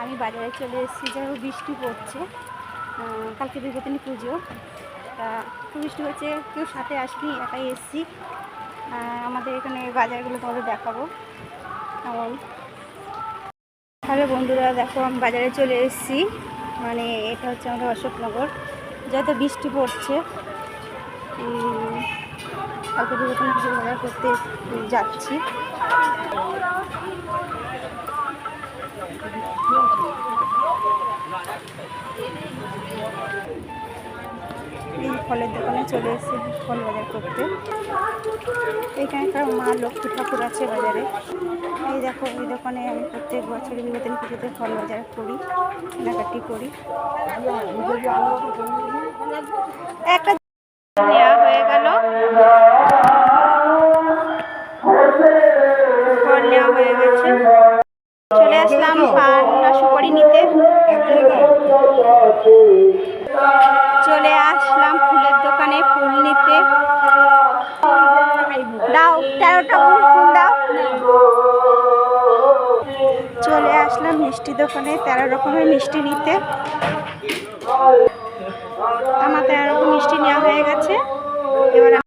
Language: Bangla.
আমি বাজারে চলে এসেছি, যাই হোক বৃষ্টি পড়ছে। কালকে বিপত্তিনী পুজো, তা খুব বৃষ্টি হচ্ছে, কেউ সাথে আসবি, একাই এসেছি। আমাদের এখানে বাজারগুলো তোমাদের দেখাবো কেমন। হ্যালো বন্ধুরা, দেখো আমি বাজারে চলে এসেছি। মানে এটা হচ্ছে আমাদের অশোকনগর, যেহেতু বৃষ্টি পড়ছে। কালকে বিপত্তিনী পুজো বাজার করতে যাচ্ছি। এই ফলের দোকানে চলে এসেছি ফল বাজার করতে। এইখানে একটা মা লক্ষ্মী ঠাকুর আছে বাজারে। এই দেখো, এই দোকানে আমি প্রত্যেক বছরই বিপত্তিনী পুজোতে ফল বাজার করি, কেনাকাটি করি। একটা নেওয়া হয়ে গেল, ফল নেওয়া হয়ে গেছে। চলে আসলাম পান সুপারি নিতে। চলে আসলাম ফুলের দোকানে ফুল নিতে। দাও 13টা ফুল দাও। চলে আসলাম মিষ্টি দোকানে 13 রকমের মিষ্টি নিতে। আমার 13 রকম মিষ্টি নেওয়া হয়ে গেছে। এবার